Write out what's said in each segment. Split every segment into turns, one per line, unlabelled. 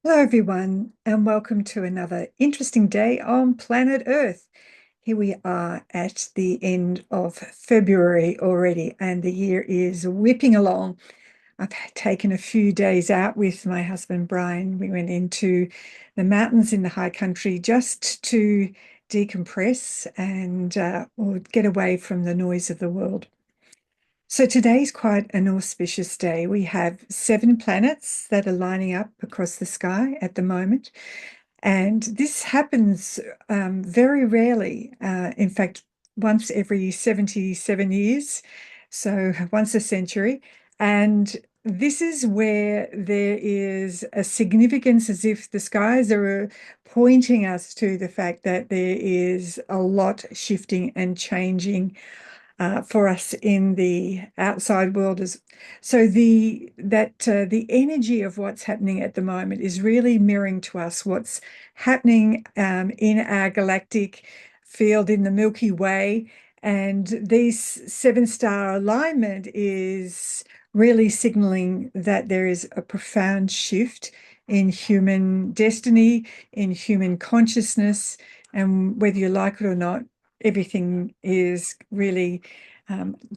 Hello, everyone, and welcome to another interesting day on planet Earth. Here we are at the end of February already, and the year is whipping along. I've taken a few days out with my husband Brian. We went into the mountains in the high country just to decompress and or get away from the noise of the world. So today's quite an auspicious day. We have 7 planets that are lining up across the sky at the moment. And this happens very rarely. In fact, once every 77 years, so once a century. And this is where there is a significance as if the skies are pointing us to the fact that there is a lot shifting and changing for us in the outside world. So the energy of what's happening at the moment is really mirroring to us what's happening in our galactic field in the Milky Way. And this 7-star alignment is really signaling that there is a profound shift in human destiny, in human consciousness, and whether you like it or not, everything is really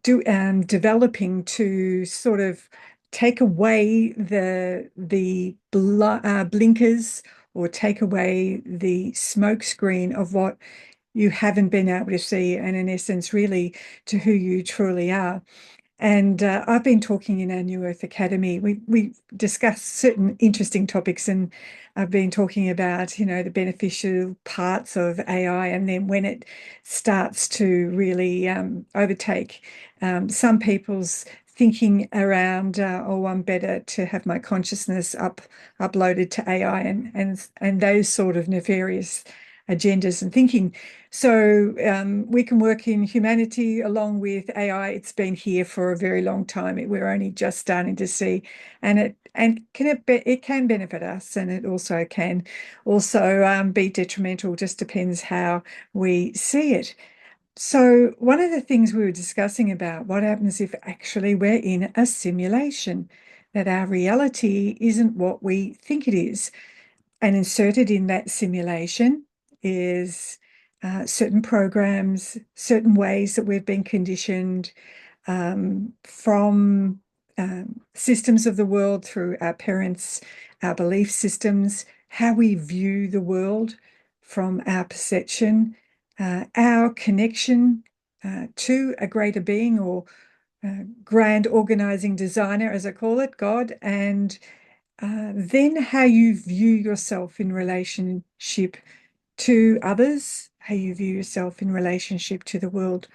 developing to sort of take away the blinkers or take away the smoke screen of what you haven't been able to see, and in essence, really to who you truly are. And I've been talking in our New Earth Academy. We discussed certain interesting topics, and I've been talking about, the beneficial parts of AI, and then when it starts to really overtake some people's thinking around, oh, I'm better to have my consciousness uploaded to AI, and those sort of nefarious agendas and thinking. So we can work in humanity along with AI. It's been here for a very long time. We're only just starting to see, and it can benefit us, and it also can be detrimental. Just depends how we see it. So one of the things we were discussing about what happens if actually we're in a simulation, that our reality isn't what we think it is. And inserted in that simulation is certain programs, certain ways that we've been conditioned from systems of the world through our parents, our belief systems, how we view the world from our perception, our connection to a greater being or grand organizing designer, as I call it, God, and then how you view yourself in relationship to others, how you view yourself in relationship to the world.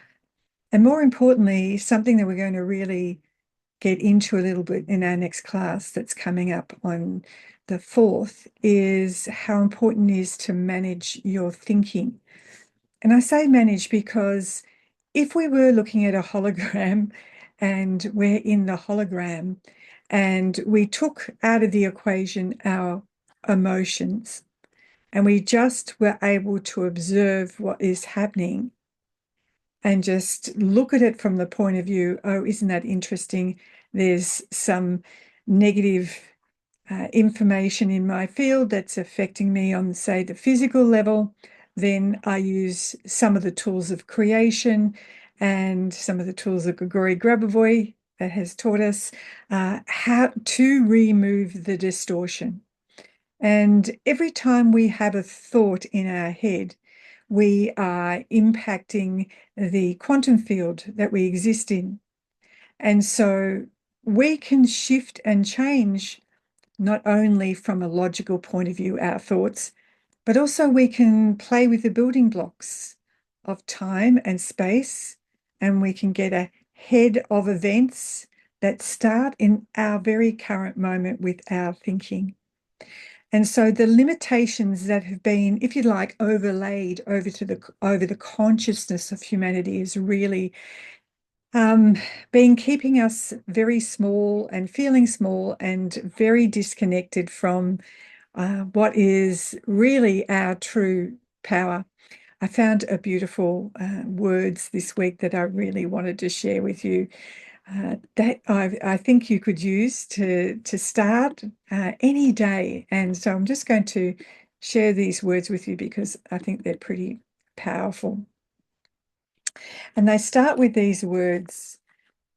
And more importantly, something that we're going to really get into a little bit in our next class that's coming up on the 4th is how important it is to manage your thinking. And I say manage because if we were looking at a hologram and we're in the hologram and we took out of the equation our emotions and we just were able to observe what is happening and just look at it from the point of view, oh, isn't that interesting? There's some negative information in my field that's affecting me on, say, the physical level. Then I use some of the tools of creation and some of the tools of Grigori Grabovoi that has taught us how to remove the distortion. And every time we have a thought in our head, we are impacting the quantum field that we exist in. And so we can shift and change not only from a logical point of view, our thoughts, but also we can play with the building blocks of time and space, and we can get ahead of events that start in our very current moment with our thinking. And so the limitations that have been, if you like, overlaid over the consciousness of humanity is really been keeping us very small and feeling small and very disconnected from what is really our true power. I found a beautiful words this week that I really wanted to share with you. That I think you could use to start any day. And so I'm just going to share these words with you because I think they're pretty powerful. And they start with these words: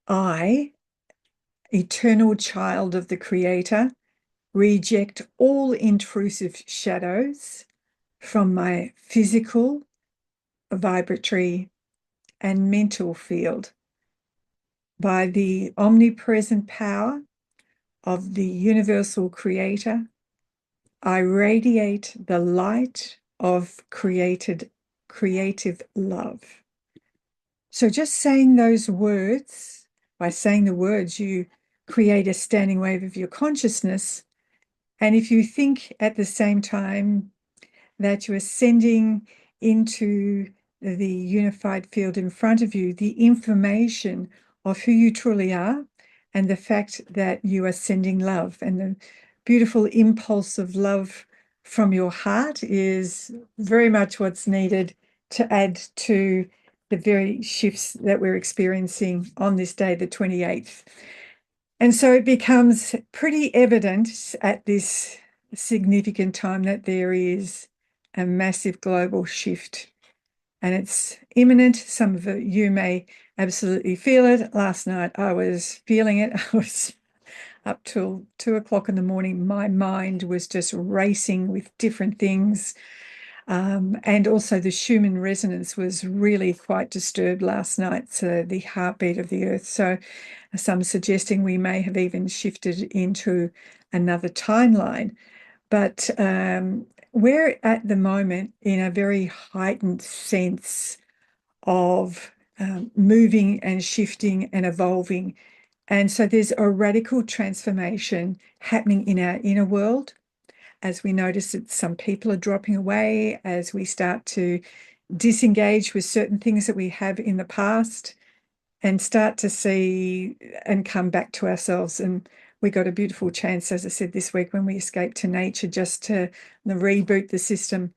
I, eternal child of the Creator, reject all intrusive shadows from my physical, vibratory, and mental field by the omnipresent power of the universal Creator. I radiate the light of creative love. So just saying those words, by saying the words, you create a standing wave of your consciousness. And if you think at the same time that you are sending into the unified field in front of you the information of who you truly are and the fact that you are sending love, and the beautiful impulse of love from your heart is very much what's needed to add to the very shifts that we're experiencing on this day, the 28th. And so it becomes pretty evident at this significant time that there is a massive global shift, and it's imminent. Some of you may absolutely feel it. Last night I was feeling it. I was up till 2 o'clock in the morning. My mind was just racing with different things. And also the Schumann resonance was really quite disturbed last night, so the heartbeat of the earth. So some suggesting we may have even shifted into another timeline. But we're at the moment in a very heightened sense of moving and shifting and evolving. And so there's a radical transformation happening in our inner world as we notice that some people are dropping away, as we start to disengage with certain things that we have in the past and start to see and come back to ourselves. And we got a beautiful chance, as I said, this week when we escaped to nature, just to reboot the system.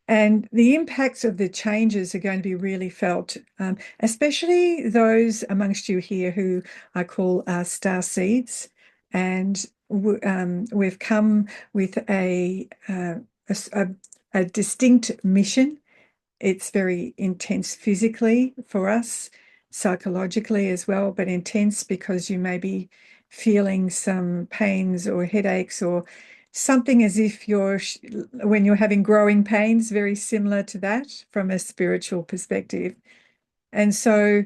And the impacts of the changes are going to be really felt, especially those amongst you here who I call star seeds. And we've come with a distinct mission. It's very intense physically for us, psychologically as well, but intense because you may be feeling some pains or headaches or something as if when you're having growing pains, very similar to that from a spiritual perspective. And so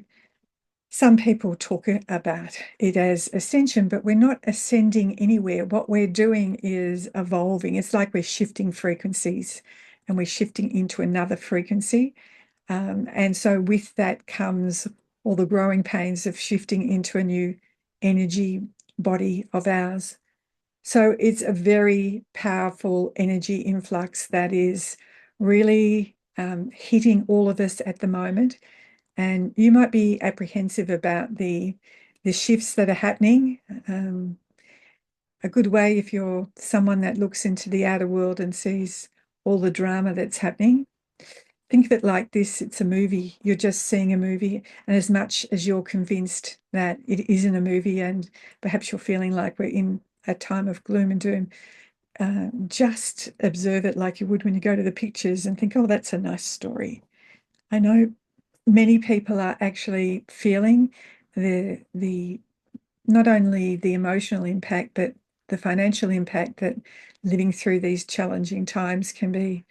some people talk about it as ascension, but we're not ascending anywhere. What we're doing is evolving. It's like we're shifting frequencies and we're shifting into another frequency. And so with that comes all the growing pains of shifting into a new energy body of ours. So it's a very powerful energy influx that is really hitting all of us at the moment. And you might be apprehensive about the shifts that are happening. A good way, if you're someone that looks into the outer world and sees all the drama that's happening, think of it like this: it's a movie. You're just seeing a movie. And as much as you're convinced that it isn't a movie, and perhaps you're feeling like we're in a time of gloom and doom, just observe it like you would when you go to the pictures and think, oh, that's a nice story. I know many people are actually feeling the not only the emotional impact, but the financial impact that living through these challenging times can be.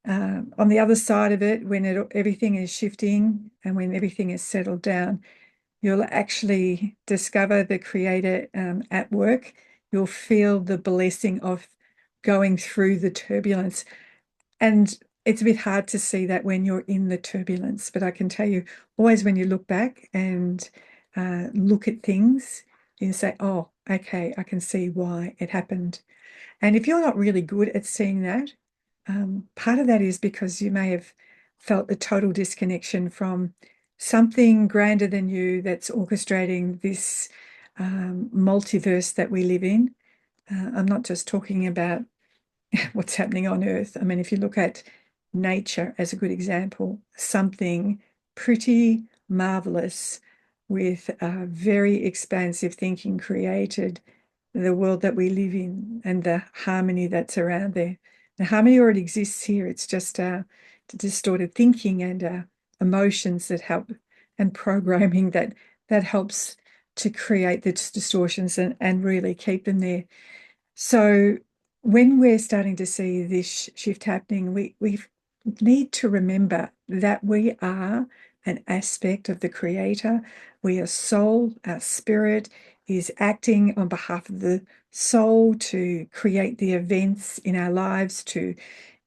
On the other side of it, when everything is shifting and when everything is settled down, you'll actually discover the Creator at work. You'll feel the blessing of going through the turbulence. And it's a bit hard to see that when you're in the turbulence, but I can tell you, always when you look back and look at things, you say, oh, okay, I can see why it happened. And if you're not really good at seeing that, part of that is because you may have felt the total disconnection from something grander than you that's orchestrating this multiverse that we live in. I'm not just talking about what's happening on Earth. I mean, if you look at nature as a good example, something pretty marvelous with very expansive thinking created the world that we live in and the harmony that's around there. The harmony already exists here. It's just distorted thinking and emotions that help, and programming that helps to create the distortions and really keep them there. So when we're starting to see this shift happening, we need to remember that we are an aspect of the Creator. We are soul. Our spirit is acting on behalf of the soul to create the events in our lives, to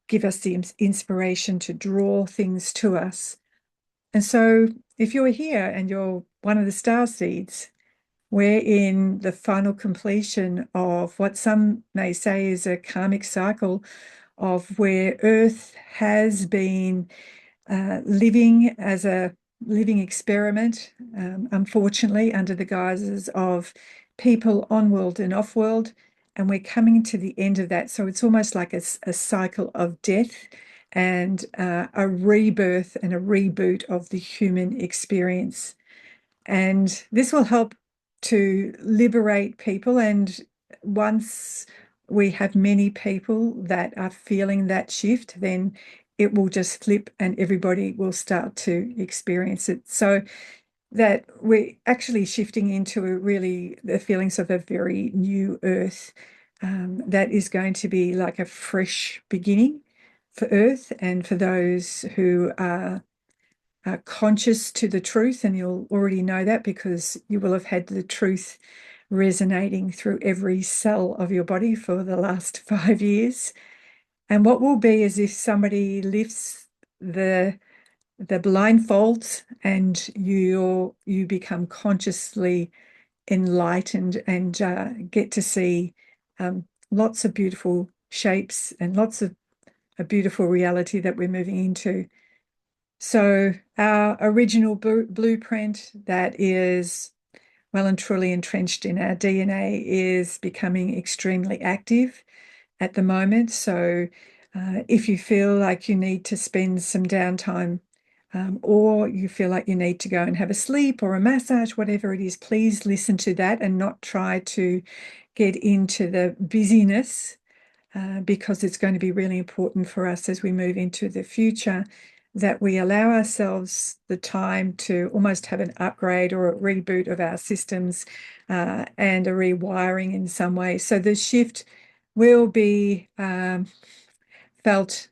give us the inspiration to draw things to us. And so if you're here and you're one of the star seeds, we're in the final completion of what some may say is a karmic cycle of where Earth has been living as a living experiment, unfortunately, under the guises of people on world and off world. And we're coming to the end of that. So it's almost like a cycle of death and a rebirth and a reboot of the human experience. And this will help to liberate people. And once we have many people that are feeling that shift, then it will just flip and everybody will start to experience it. So that we're actually shifting into really the feelings of a very new earth that is going to be like a fresh beginning for Earth and for those who are conscious to the truth, and you'll already know that because you will have had the truth resonating through every cell of your body for the last 5 years. And what will be is if somebody lifts the blindfolds and you become consciously enlightened and get to see lots of beautiful shapes and lots of a beautiful reality that we're moving into. So our original blueprint that is well and truly entrenched in our DNA is becoming extremely active at the moment. So if you feel like you need to spend some downtime or you feel like you need to go and have a sleep or a massage, whatever it is, please listen to that and not try to get into the busyness because it's going to be really important for us as we move into the future that we allow ourselves the time to almost have an upgrade or a reboot of our systems and a rewiring in some way. So the shift will be felt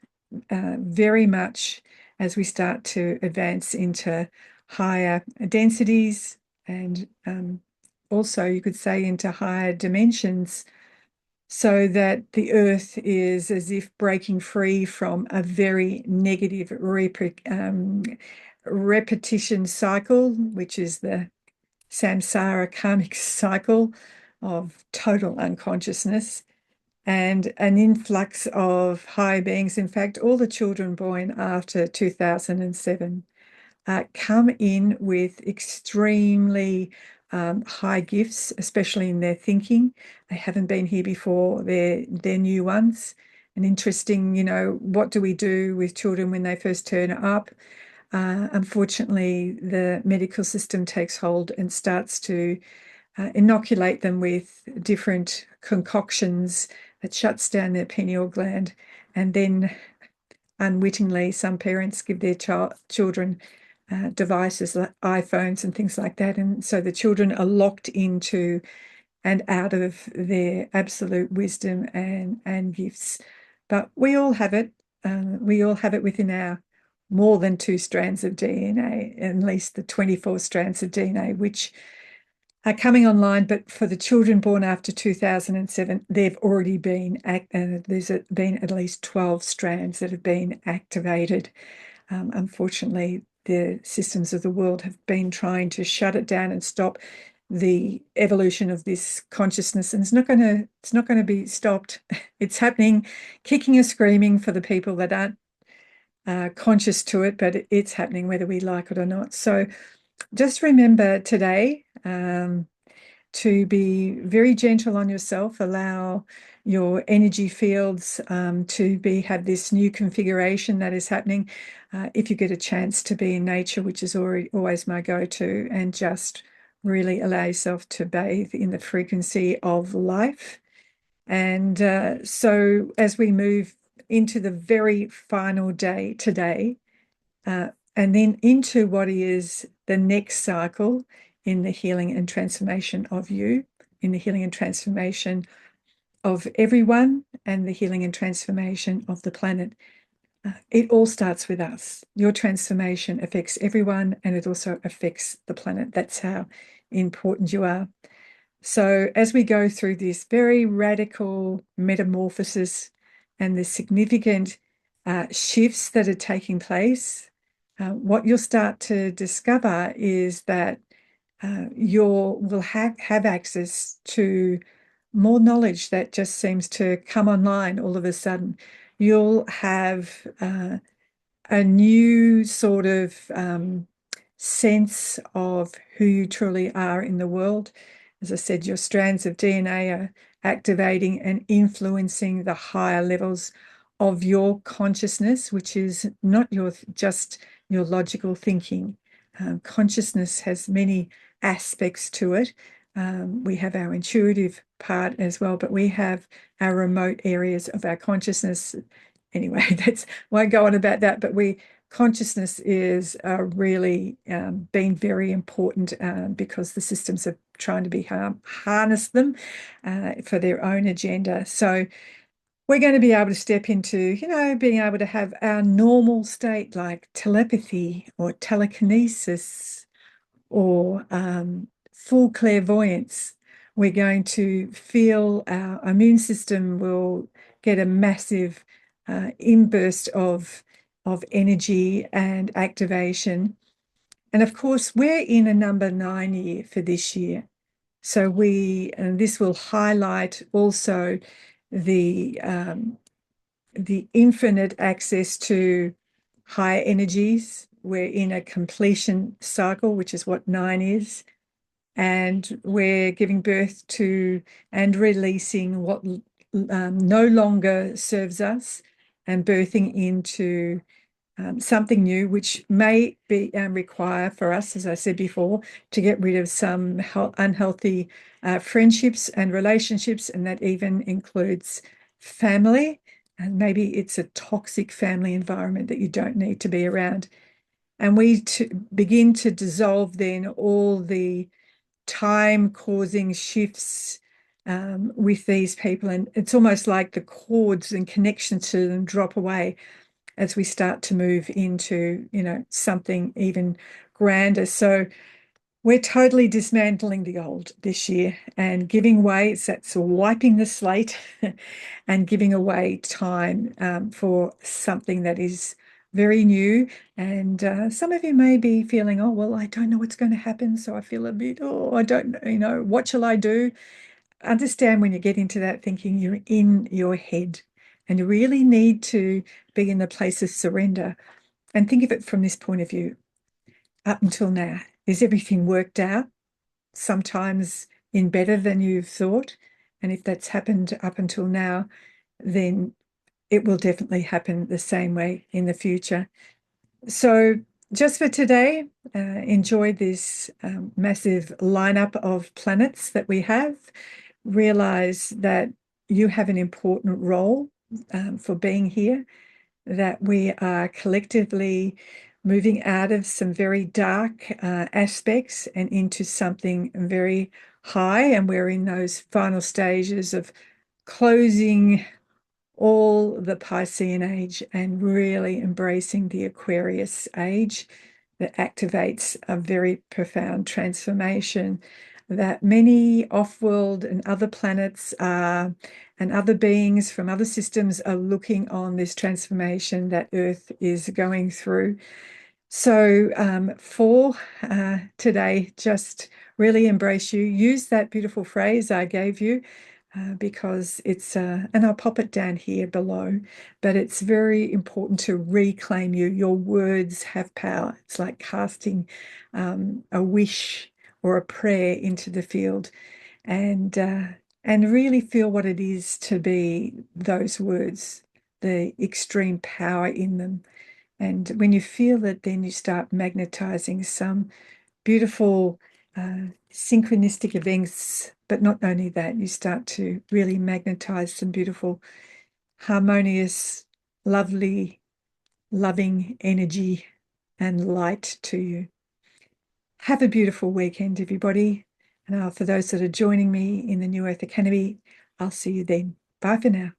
very much as we start to advance into higher densities and also you could say into higher dimensions, so that the earth is as if breaking free from a very negative repetition cycle, which is the samsara karmic cycle of total unconsciousness, and an influx of high beings. In fact, all the children born after 2007 come in with extremely high gifts, especially in their thinking. They haven't been here before. They're new ones. And interesting, what do we do with children when they first turn up? Unfortunately, the medical system takes hold and starts to inoculate them with different concoctions that shuts down their pineal gland. And then unwittingly, some parents give their children devices like iPhones and things like that. And so the children are locked into and out of their absolute wisdom and gifts. But we all have it. We all have it within our more than 2 strands of DNA, at least the 24 strands of DNA, which are coming online. But for the children born after 2007, they've already been, there's been at least 12 strands that have been activated. Unfortunately, the systems of the world have been trying to shut it down and stop the evolution of this consciousness, and it's not going to be stopped. It's happening, kicking and screaming for the people that aren't conscious to it, but it's happening whether we like it or not. So just remember today to be very gentle on yourself, allow your energy fields to have this new configuration that is happening. If you get a chance to be in nature, which is always my go-to, and just really allow yourself to bathe in the frequency of life. And so as we move into the very final day today, and then into what is the next cycle in the healing and transformation of you, in the healing and transformation of everyone, and the healing and transformation of the planet. It all starts with us. Your transformation affects everyone, and it also affects the planet. That's how important you are. So as we go through this very radical metamorphosis and the significant shifts that are taking place, what you'll start to discover is that you will have access to more knowledge that just seems to come online all of a sudden. You'll have a new sort of sense of who you truly are in the world. As I said, your strands of DNA are activating and influencing the higher levels of your consciousness, which is not just your logical thinking. Consciousness has many aspects to it. We have our intuitive part as well, but we have our remote areas of our consciousness. Anyway, that's won't go on about that, but consciousness is really been very important because the systems are trying to harness them for their own agenda. So we're going to be able to step into, being able to have our normal state like telepathy or telekinesis or full clairvoyance. We're going to feel our immune system will get a massive inburst of energy and activation. And of course, we're in a number 9 year for this year. So and this will highlight also the infinite access to higher energies. We're in a completion cycle, which is what 9 is. And we're giving birth to and releasing what no longer serves us and birthing into something new, which may be require for us, as I said before, to get rid of some unhealthy friendships and relationships, and that even includes family. And maybe it's a toxic family environment that you don't need to be around. And we begin to dissolve then all the time-causing shifts with these people. And it's almost like the cords and connections to them drop away as we start to move into, something even grander. So we're totally dismantling the old this year and giving way. That's wiping the slate and giving away time for something that is very new. And some of you may be feeling, oh, well, I don't know what's going to happen. So I feel a bit, I don't, what shall I do? Understand when you get into that thinking, you're in your head and you really need to be in the place of surrender and think of it from this point of view. Up until now, is everything worked out? Sometimes in better than you've thought. And if that's happened up until now, then it will definitely happen the same way in the future. So just for today, enjoy this massive lineup of planets that we have. Realize that you have an important role for being here, that we are collectively moving out of some very dark aspects and into something very high. And we're in those final stages of closing all the Piscean age and really embracing the Aquarius age that activates a very profound transformation that many off-world and other planets and other beings from other systems are looking on this transformation that Earth is going through. So for today, just really embrace you. Use that beautiful phrase I gave you because it's, and I'll pop it down here below, but it's very important to reclaim you. Your words have power. It's like casting a wish or a prayer into the field. and and really feel what it is to be those words, the extreme power in them. And when you feel it, then you start magnetizing some beautiful synchronistic events. But not only that, you start to really magnetize some beautiful, harmonious, lovely, loving energy and light to you. Have a beautiful weekend, everybody. And for those that are joining me in the New Earth Academy, I'll see you then. Bye for now.